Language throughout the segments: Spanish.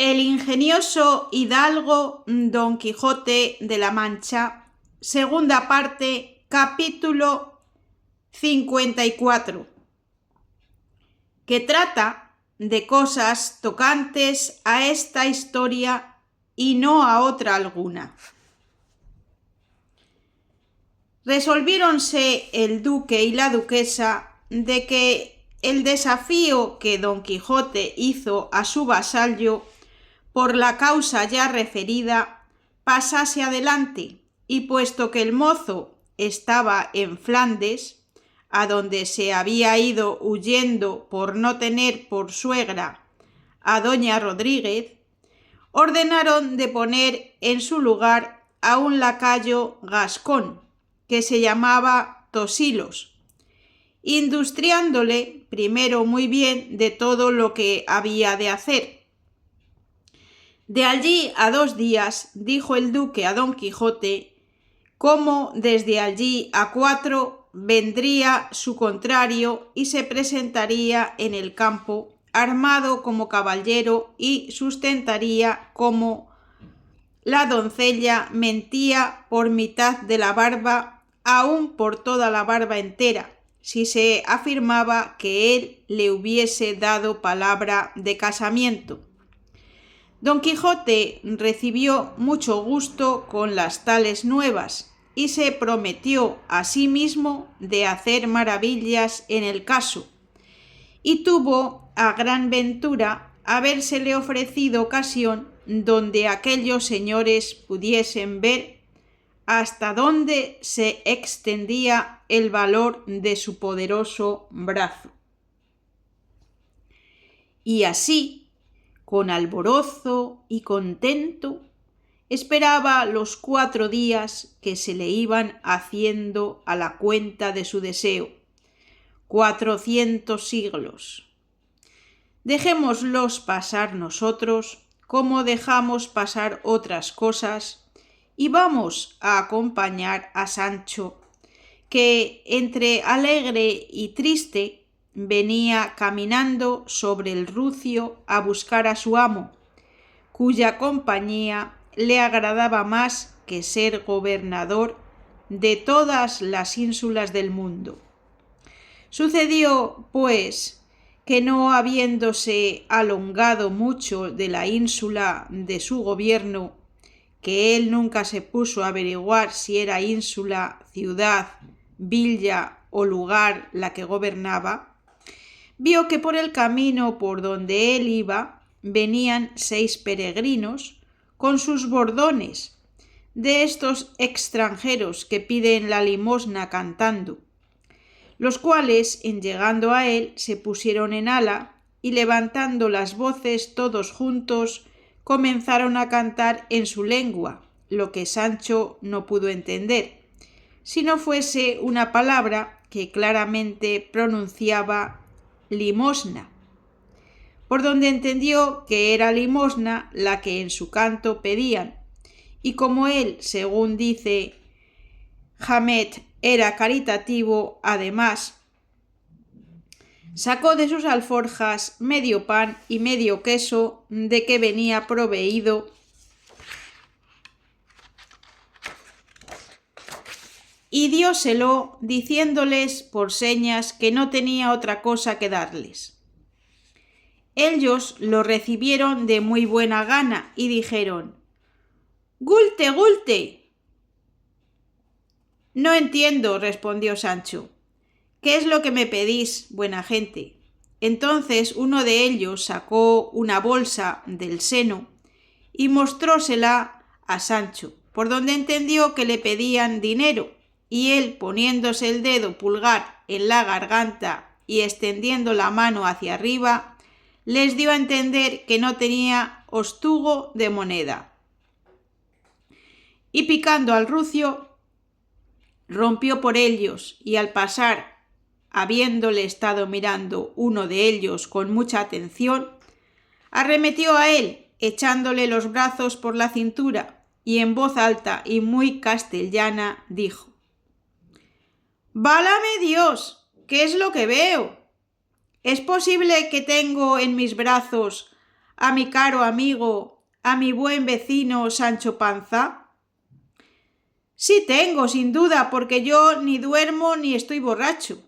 El ingenioso hidalgo Don Quijote de la Mancha, segunda parte, capítulo 54, que trata de cosas tocantes a esta historia y no a otra alguna. Resolviéronse el duque y la duquesa de que el desafío que Don Quijote hizo a su vasallo por la causa ya referida pasase adelante, y puesto que el mozo estaba en Flandes, a donde se había ido huyendo por no tener por suegra a doña Rodríguez, ordenaron de poner en su lugar a un lacayo gascón, que se llamaba Tosilos, industriándole primero muy bien de todo lo que había de hacer. De allí a 2 días dijo el duque a Don Quijote cómo desde allí a 4 vendría su contrario y se presentaría en el campo armado como caballero y sustentaría como la doncella mentía por mitad de la barba, aun por toda la barba entera, si se afirmaba que él le hubiese dado palabra de casamiento. Don Quijote recibió mucho gusto con las tales nuevas y se prometió a sí mismo de hacer maravillas en el caso, y tuvo a gran ventura habérsele ofrecido ocasión donde aquellos señores pudiesen ver hasta dónde se extendía el valor de su poderoso brazo. Y así, con alborozo y contento, esperaba los 4 días que se le iban haciendo a la cuenta de su deseo, 400 siglos. Dejémoslos pasar nosotros como dejamos pasar otras cosas, y vamos a acompañar a Sancho, que entre alegre y triste venía caminando sobre el rucio a buscar a su amo, cuya compañía le agradaba más que ser gobernador de todas las ínsulas del mundo. Sucedió, pues, que no habiéndose alongado mucho de la ínsula de su gobierno, que él nunca se puso a averiguar si era ínsula, ciudad, villa o lugar la que gobernaba, vio que por el camino por donde él iba venían 6 peregrinos con sus bordones, de estos extranjeros que piden la limosna cantando, los cuales, en llegando a él, se pusieron en ala y levantando las voces todos juntos, comenzaron a cantar en su lengua, lo que Sancho no pudo entender, si no fuese una palabra que claramente pronunciaba limosna, por donde entendió que era limosna la que en su canto pedían, y como él, según dice Hamet, era caritativo, además, sacó de sus alforjas medio pan y medio queso de que venía proveído, y dióselo diciéndoles por señas que no tenía otra cosa que darles. Ellos lo recibieron de muy buena gana y dijeron: «¡Gulte, gulte!». «No entiendo», respondió Sancho. «¿Qué es lo que me pedís, buena gente?». Entonces uno de ellos sacó una bolsa del seno y mostrósela a Sancho, por donde entendió que le pedían dinero, y él, poniéndose el dedo pulgar en la garganta y extendiendo la mano hacia arriba, les dio a entender que no tenía ostugo de moneda. Y picando al rucio, rompió por ellos, y al pasar, habiéndole estado mirando uno de ellos con mucha atención, arremetió a él, echándole los brazos por la cintura, y en voz alta y muy castellana dijo: «¡Válame Dios! ¿Qué es lo que veo? ¿Es posible que tengo en mis brazos a mi caro amigo, a mi buen vecino Sancho Panza? Sí tengo, sin duda, porque yo ni duermo ni estoy borracho.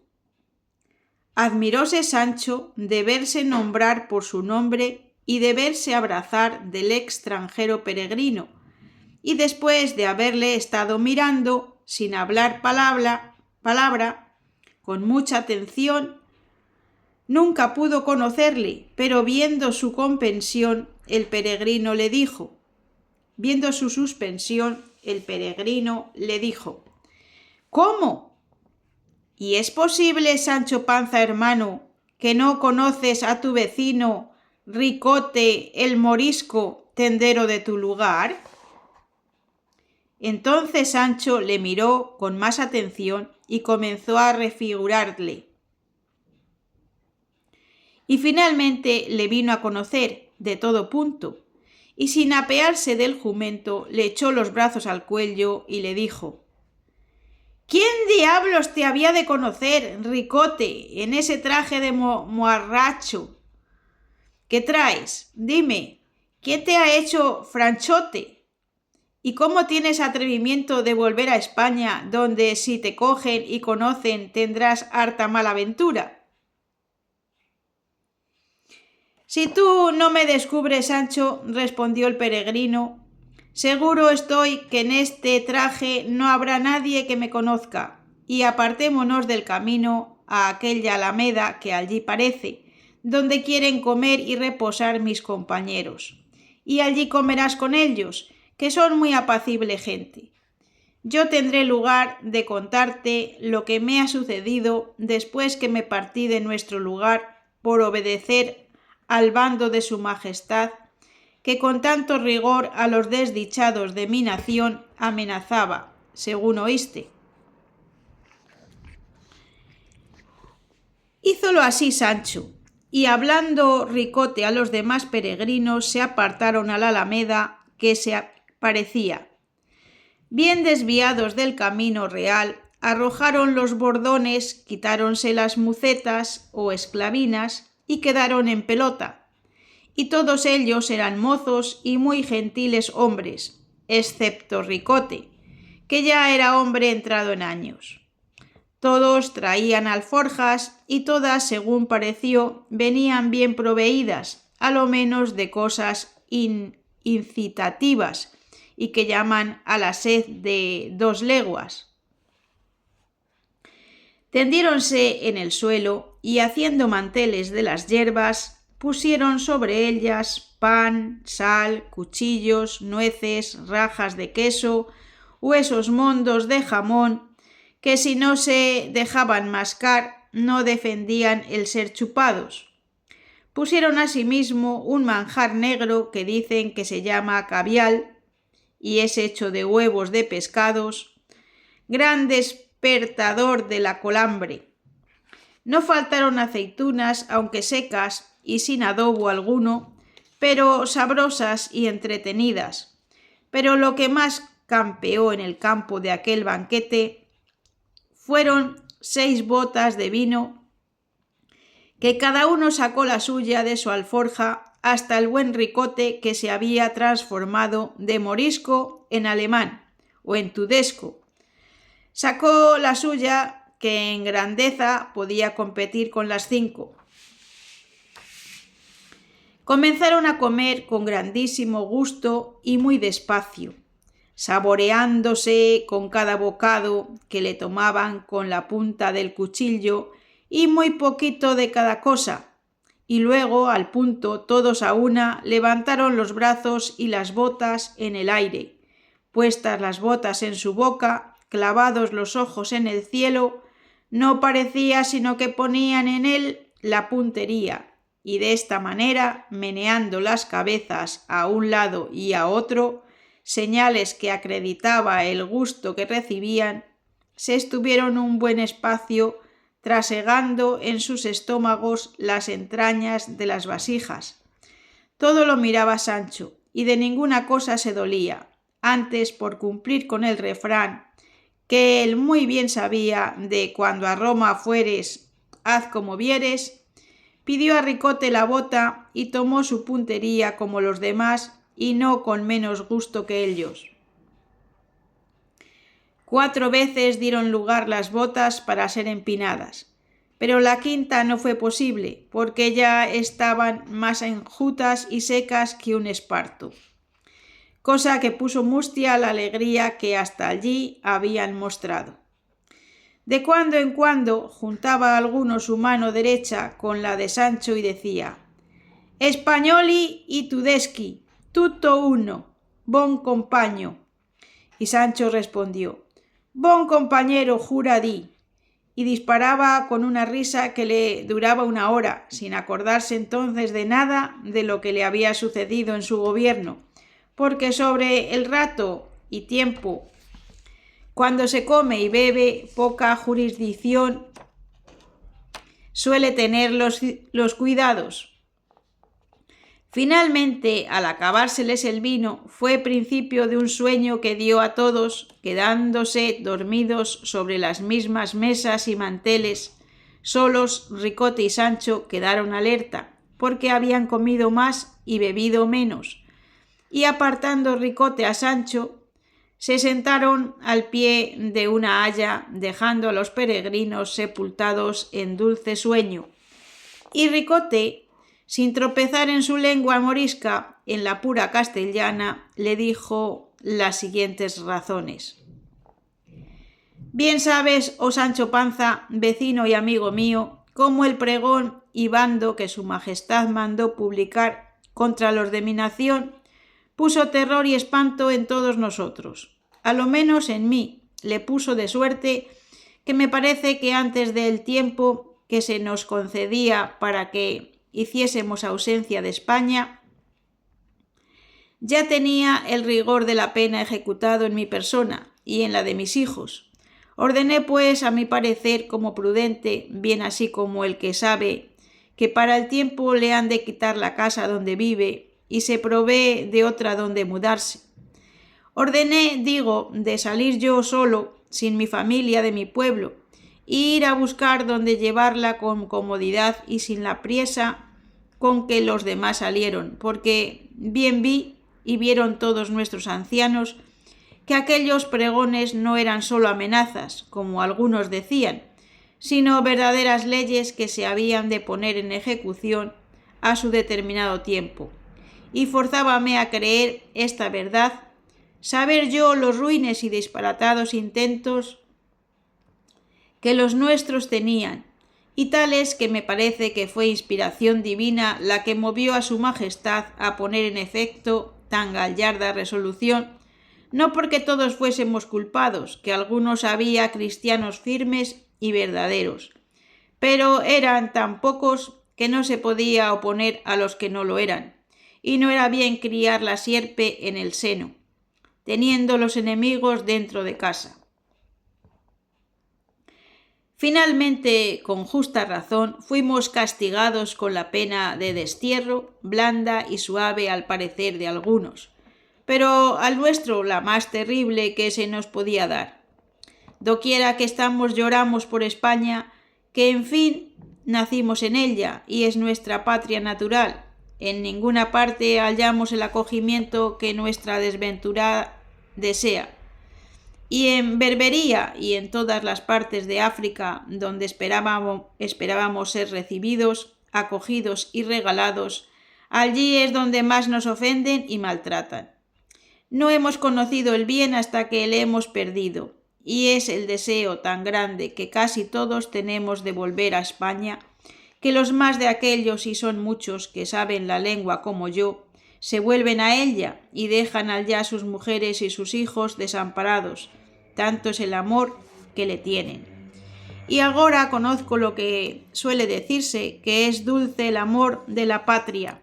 Admiróse Sancho de verse nombrar por su nombre y de verse abrazar del extranjero peregrino, y después de haberle estado mirando, sin hablar palabra, con mucha atención, nunca pudo conocerle, pero viendo su suspensión, el peregrino le dijo, ¿Cómo? ¿Y es posible, Sancho Panza hermano, que no conoces a tu vecino Ricote el morisco, tendero de tu lugar? Entonces Sancho le miró con más atención y comenzó a refigurarle. Y finalmente le vino a conocer de todo punto, y sin apearse del jumento le echó los brazos al cuello y le dijo: ¿Quién diablos te había de conocer, Ricote, en ese traje de moarracho que traes? Dime, ¿quién te ha hecho franchote? ¿Y cómo tienes atrevimiento de volver a España, donde si te cogen y conocen tendrás harta mala ventura? Si tú no me descubres, Sancho, respondió el peregrino, seguro estoy que en este traje no habrá nadie que me conozca, y apartémonos del camino a aquella alameda que allí parece, donde quieren comer y reposar mis compañeros, y allí comerás con ellos, que son muy apacible gente. Yo tendré lugar de contarte lo que me ha sucedido después que me partí de nuestro lugar por obedecer al bando de su majestad, que con tanto rigor a los desdichados de mi nación amenazaba, según oíste. Hízolo así Sancho, y hablando Ricote a los demás peregrinos se apartaron a la alameda que se parecía. Bien desviados del camino real, arrojaron los bordones, quitáronse las mucetas o esclavinas y quedaron en pelota. Y todos ellos eran mozos y muy gentiles hombres, excepto Ricote, que ya era hombre entrado en años. Todos traían alforjas y todas, según pareció, venían bien proveídas, a lo menos de cosas incitativas, y que llaman a la sed de 2 leguas. Tendiéronse en el suelo y haciendo manteles de las hierbas, pusieron sobre ellas pan, sal, cuchillos, nueces, rajas de queso, huesos mondos de jamón, que si no se dejaban mascar no defendían el ser chupados. Pusieron asimismo un manjar negro que dicen que se llama cavial, y es hecho de huevos de pescados, gran despertador de la colambre. No faltaron aceitunas, aunque secas y sin adobo alguno, pero sabrosas y entretenidas. Pero lo que más campeó en el campo de aquel banquete fueron 6 botas de vino, que cada uno sacó la suya de su alforja, hasta el buen Ricote, que se había transformado de morisco en alemán o en tudesco. Sacó la suya, que en grandeza podía competir con las 5. Comenzaron a comer con grandísimo gusto y muy despacio, saboreándose con cada bocado que le tomaban con la punta del cuchillo y muy poquito de cada cosa, y luego al punto todos a una levantaron los brazos y las botas en el aire, puestas las botas en su boca, clavados los ojos en el cielo, no parecía sino que ponían en él la puntería, y de esta manera, meneando las cabezas a un lado y a otro, señales que acreditaba el gusto que recibían, se estuvieron un buen espacio trasegando en sus estómagos las entrañas de las vasijas. Todo lo miraba Sancho, y de ninguna cosa se dolía, antes por cumplir con el refrán, que él muy bien sabía de cuando a Roma fueres, haz como vieres, pidió a Ricote la bota y tomó su puntería como los demás y no con menos gusto que ellos. 4 veces dieron lugar las botas para ser empinadas, pero la quinta no fue posible, porque ya estaban más enjutas y secas que un esparto, cosa que puso mustia la alegría que hasta allí habían mostrado. De cuando en cuando juntaba alguno su mano derecha con la de Sancho y decía: «Espagnoli y tudeschi, tutto uno, bon compaño». Y Sancho respondió: «Bon compañero, jura di», y disparaba con una risa que le duraba 1 hora, sin acordarse entonces de nada de lo que le había sucedido en su gobierno, porque sobre el rato y tiempo, cuando se come y bebe, poca jurisdicción suele tener los cuidados. Finalmente, al acabárseles el vino, fue principio de un sueño que dio a todos, quedándose dormidos sobre las mismas mesas y manteles. Solos Ricote y Sancho quedaron alerta, porque habían comido más y bebido menos, y apartando Ricote a Sancho, se sentaron al pie de una haya, dejando a los peregrinos sepultados en dulce sueño. Y Ricote, sin tropezar en su lengua morisca, en la pura castellana, le dijo las siguientes razones: «Bien sabes, oh Sancho Panza, vecino y amigo mío, cómo el pregón y bando que su majestad mandó publicar contra los de mi nación puso terror y espanto en todos nosotros. A lo menos en mí le puso de suerte que me parece que antes del tiempo que se nos concedía para que hiciésemos ausencia de España, ya tenía el rigor de la pena ejecutado en mi persona y en la de mis hijos. Ordené, pues, a mi parecer, como prudente, bien así como el que sabe que para el tiempo le han de quitar la casa donde vive y se provee de otra donde mudarse. Ordené, digo, de salir yo solo, sin mi familia de mi pueblo, e ir a buscar donde llevarla con comodidad y sin la priesa con que los demás salieron, porque bien vi y vieron todos nuestros ancianos que aquellos pregones no eran solo amenazas, como algunos decían, sino verdaderas leyes que se habían de poner en ejecución a su determinado tiempo. Y forzábame a creer esta verdad, saber yo los ruines y disparatados intentos que los nuestros tenían, y tal es que me parece que fue inspiración divina la que movió a su majestad a poner en efecto tan gallarda resolución, no porque todos fuésemos culpados, que algunos había cristianos firmes y verdaderos, pero eran tan pocos que no se podía oponer a los que no lo eran, y no era bien criar la sierpe en el seno, teniendo los enemigos dentro de casa. Finalmente, con justa razón, fuimos castigados con la pena de destierro, blanda y suave al parecer de algunos, pero al nuestro la más terrible que se nos podía dar. Doquiera que estamos lloramos por España, que en fin nacimos en ella y es nuestra patria natural. En ninguna parte hallamos el acogimiento que nuestra desventura desea. Y en Berbería y en todas las partes de África donde esperábamos ser recibidos, acogidos y regalados, allí es donde más nos ofenden y maltratan. No hemos conocido el bien hasta que le hemos perdido, y es el deseo tan grande que casi todos tenemos de volver a España, que los más de aquellos, y son muchos que saben la lengua como yo, se vuelven a ella y dejan allá a sus mujeres y sus hijos desamparados. Tanto es el amor que le tienen. Y ahora conozco lo que suele decirse, que es dulce el amor de la patria.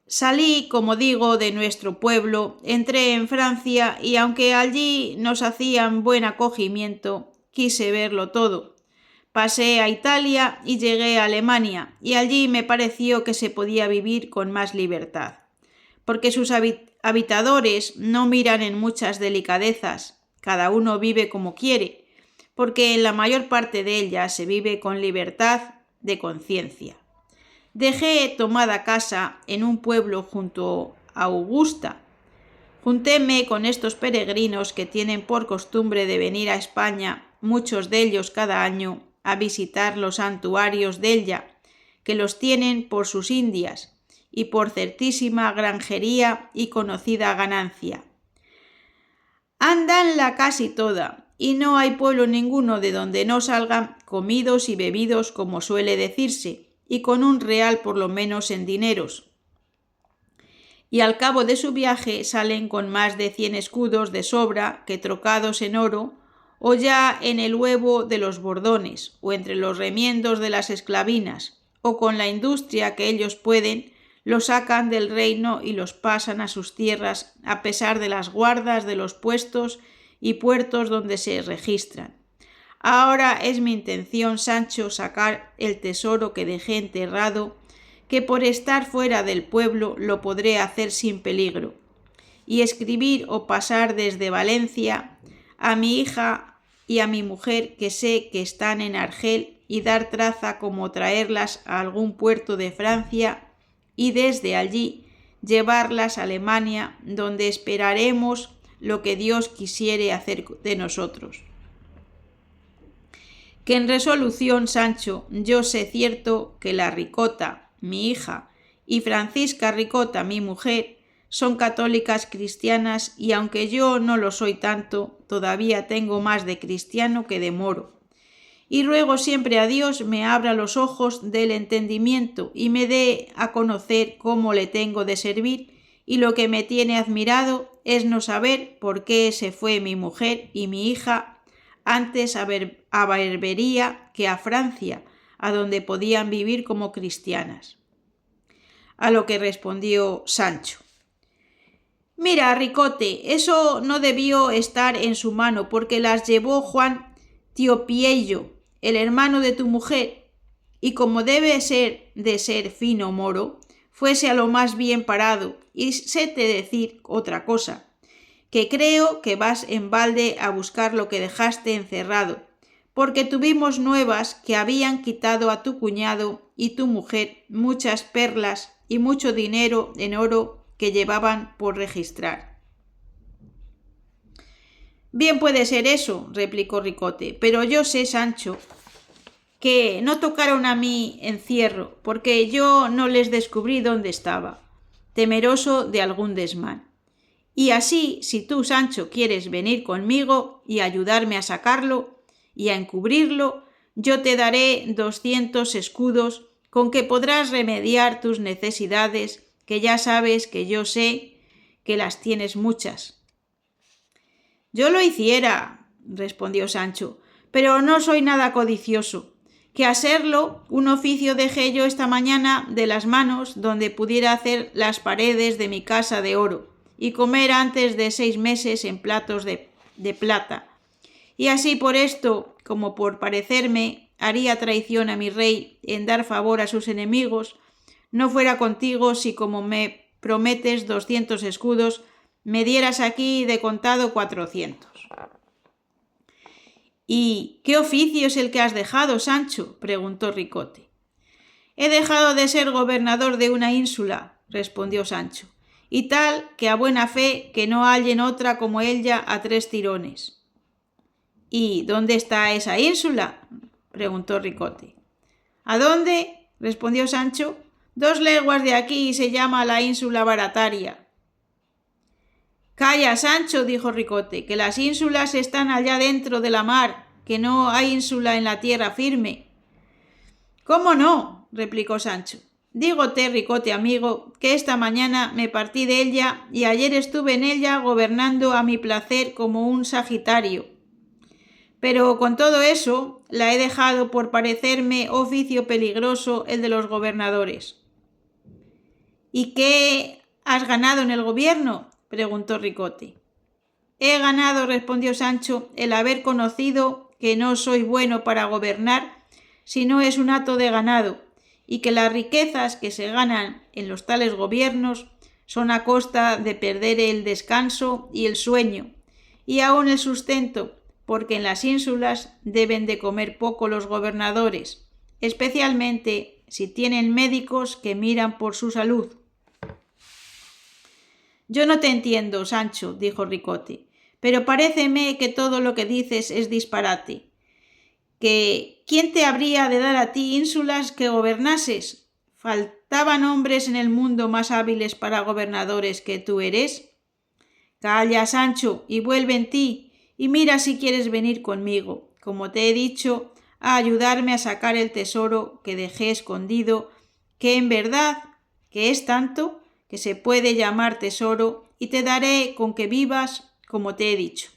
Salí, como digo, de nuestro pueblo, entré en Francia y aunque allí nos hacían buen acogimiento, quise verlo todo. Pasé a Italia y llegué a Alemania, y allí me pareció que se podía vivir con más libertad, porque sus habitadores no miran en muchas delicadezas, cada uno vive como quiere, porque en la mayor parte de ella se vive con libertad de conciencia. Dejé tomada casa en un pueblo junto a Augusta. Juntéme con estos peregrinos que tienen por costumbre de venir a España, muchos de ellos cada año, a visitar los santuarios de ella, que los tienen por sus indias y por certísima granjería y conocida ganancia. Andanla casi toda, y no hay pueblo ninguno de donde no salgan comidos y bebidos como suele decirse, y con un real por lo menos en dineros. Y al cabo de su viaje salen con más de 100 escudos de sobra que trocados en oro, o ya en el huevo de los bordones, o entre los remiendos de las esclavinas, o con la industria que ellos pueden, los sacan del reino y los pasan a sus tierras a pesar de las guardas de los puestos y puertos donde se registran. Ahora es mi intención, Sancho, sacar el tesoro que dejé enterrado, que por estar fuera del pueblo lo podré hacer sin peligro, y escribir o pasar desde Valencia a mi hija y a mi mujer, que sé que están en Argel, y dar traza como traerlas a algún puerto de Francia, y desde allí llevarlas a Alemania, donde esperaremos lo que Dios quisiere hacer de nosotros. Que en resolución, Sancho, yo sé cierto que la Ricota, mi hija, y Francisca Ricota, mi mujer, son católicas cristianas, y aunque yo no lo soy tanto, todavía tengo más de cristiano que de moro. Y ruego siempre a Dios me abra los ojos del entendimiento y me dé a conocer cómo le tengo de servir, y lo que me tiene admirado es no saber por qué se fue mi mujer y mi hija antes a Berbería que a Francia, a donde podían vivir como cristianas. A lo que respondió Sancho: Mira, Ricote, eso no debió estar en su mano, porque las llevó Juan Tiopiello, el hermano de tu mujer, y como debe ser de ser fino moro, fuese a lo más bien parado. Y séte decir otra cosa, que creo que vas en balde a buscar lo que dejaste encerrado, porque tuvimos nuevas que habían quitado a tu cuñado y tu mujer muchas perlas y mucho dinero en oro que llevaban por registrar. Bien puede ser eso, replicó Ricote, pero yo sé, Sancho, que no tocaron a mi encierro, porque yo no les descubrí dónde estaba, temeroso de algún desmán. Y así, si tú, Sancho, quieres venir conmigo y ayudarme a sacarlo y a encubrirlo, yo te daré 200 escudos con que podrás remediar tus necesidades, que ya sabes que yo sé que las tienes muchas. Yo lo hiciera, respondió Sancho, pero no soy nada codicioso, que a serlo, un oficio dejé yo esta mañana de las manos donde pudiera hacer las paredes de mi casa de oro y comer antes de 6 meses en platos de plata. Y así por esto, como por parecerme, haría traición a mi rey en dar favor a sus enemigos, no fuera contigo si como me prometes 200 escudos, me dieras aquí de contado 400. ¿Y qué oficio es el que has dejado, Sancho?, preguntó Ricote. He dejado de ser gobernador de una ínsula, respondió Sancho, y tal que a buena fe que no hallen otra como ella a 3 tirones. ¿Y dónde está esa ínsula?, preguntó Ricote. ¿A dónde?, respondió Sancho. 2 leguas de aquí y se llama la ínsula Barataria. Calla, Sancho, dijo Ricote, que las ínsulas están allá dentro de la mar, que no hay ínsula en la tierra firme. ¿Cómo no?, replicó Sancho. Dígote, Ricote amigo, que esta mañana me partí de ella y ayer estuve en ella gobernando a mi placer como un sagitario. Pero con todo eso la he dejado por parecerme oficio peligroso el de los gobernadores. ¿Y qué has ganado en el gobierno?, preguntó Ricote. He ganado, respondió Sancho, el haber conocido que no soy bueno para gobernar, si no es un hato de ganado, y que las riquezas que se ganan en los tales gobiernos son a costa de perder el descanso y el sueño, y aun el sustento, porque en las ínsulas deben de comer poco los gobernadores, especialmente si tienen médicos que miran por su salud. Yo no te entiendo, Sancho, dijo Ricote, pero paréceme que todo lo que dices es disparate. ¿Que quién te habría de dar a ti ínsulas que gobernases? ¿Faltaban hombres en el mundo más hábiles para gobernadores que tú eres? Calla, Sancho, y vuelve en ti, y mira si quieres venir conmigo, como te he dicho, a ayudarme a sacar el tesoro que dejé escondido, que en verdad que es tanto que se puede llamar tesoro, y te daré con que vivas como te he dicho.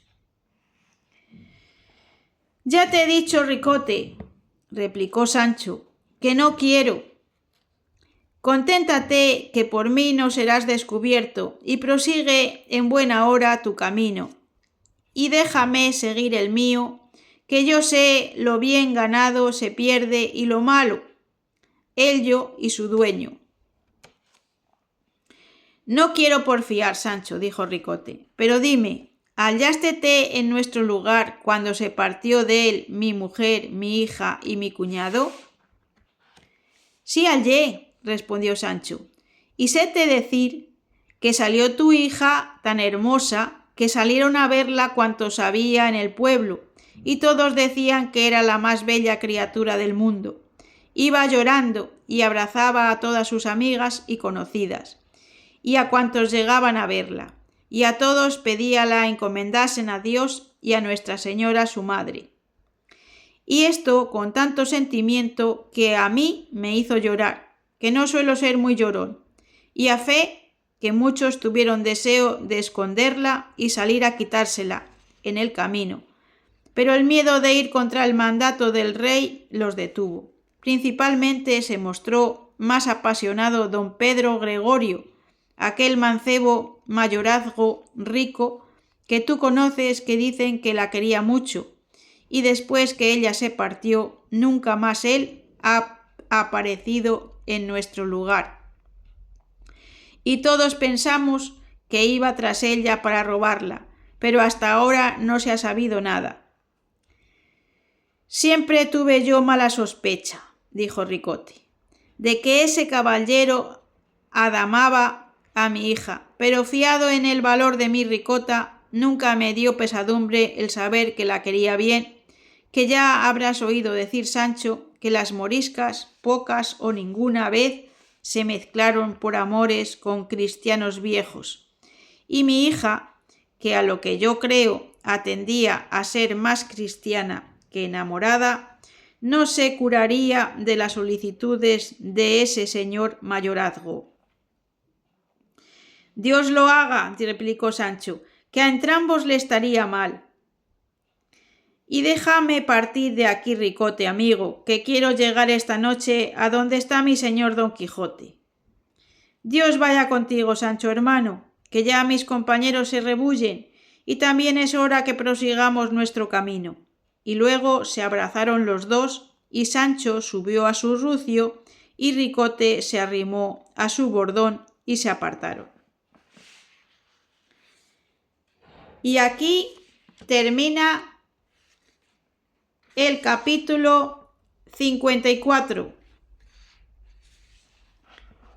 Ya te he dicho, Ricote, replicó Sancho, que no quiero. Conténtate que por mí no serás descubierto, y prosigue en buena hora tu camino, y déjame seguir el mío, que yo sé lo bien ganado se pierde y lo malo, ello y su dueño. No quiero porfiar, Sancho, dijo Ricote, pero dime, ¿hallástete en nuestro lugar cuando se partió de él mi mujer, mi hija y mi cuñado? Sí hallé, respondió Sancho, y séte decir que salió tu hija tan hermosa que salieron a verla cuantos había en el pueblo, y todos decían que era la más bella criatura del mundo. Iba llorando y abrazaba a todas sus amigas y conocidas, y a cuantos llegaban a verla, y a todos pedía la encomendasen a Dios y a Nuestra Señora su madre. Y esto con tanto sentimiento que a mí me hizo llorar, que no suelo ser muy llorón, y a fe que muchos tuvieron deseo de esconderla y salir a quitársela en el camino, pero el miedo de ir contra el mandato del rey los detuvo. Principalmente se mostró más apasionado don Pedro Gregorio, aquel mancebo mayorazgo rico que tú conoces, que dicen que la quería mucho, y después que ella se partió, nunca más él ha aparecido en nuestro lugar. Y todos pensamos que iba tras ella para robarla, pero hasta ahora no se ha sabido nada. Siempre tuve yo mala sospecha, dijo Ricote, de que ese caballero adamaba a mi hija, pero fiado en el valor de mi Ricota, nunca me dio pesadumbre el saber que la quería bien, que ya habrás oído decir, Sancho, que las moriscas, pocas o ninguna vez, se mezclaron por amores con cristianos viejos. Y mi hija, que a lo que yo creo atendía a ser más cristiana que enamorada, no se curaría de las solicitudes de ese señor mayorazgo. Dios lo haga, replicó Sancho, que a entrambos le estaría mal. Y déjame partir de aquí, Ricote, amigo, que quiero llegar esta noche a donde está mi señor Don Quijote. Dios vaya contigo, Sancho hermano, que ya mis compañeros se rebullen, y también es hora que prosigamos nuestro camino. Y luego se abrazaron los dos, y Sancho subió a su rucio, y Ricote se arrimó a su bordón, y se apartaron. Y aquí termina el capítulo 54.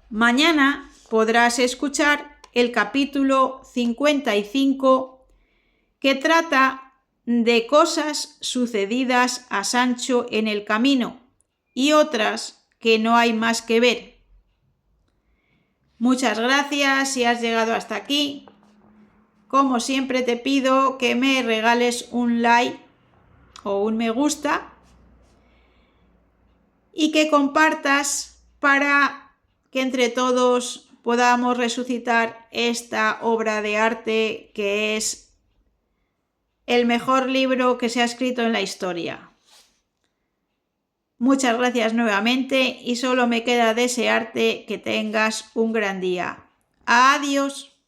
Mañana podrás escuchar el capítulo 55, que trata de cosas sucedidas a Sancho en el camino y otras que no hay más que ver. Muchas gracias si has llegado hasta aquí. Como siempre te pido que me regales un like o un me gusta y que compartas para que entre todos podamos resucitar esta obra de arte que es el mejor libro que se ha escrito en la historia. Muchas gracias nuevamente y solo me queda desearte que tengas un gran día. Adiós.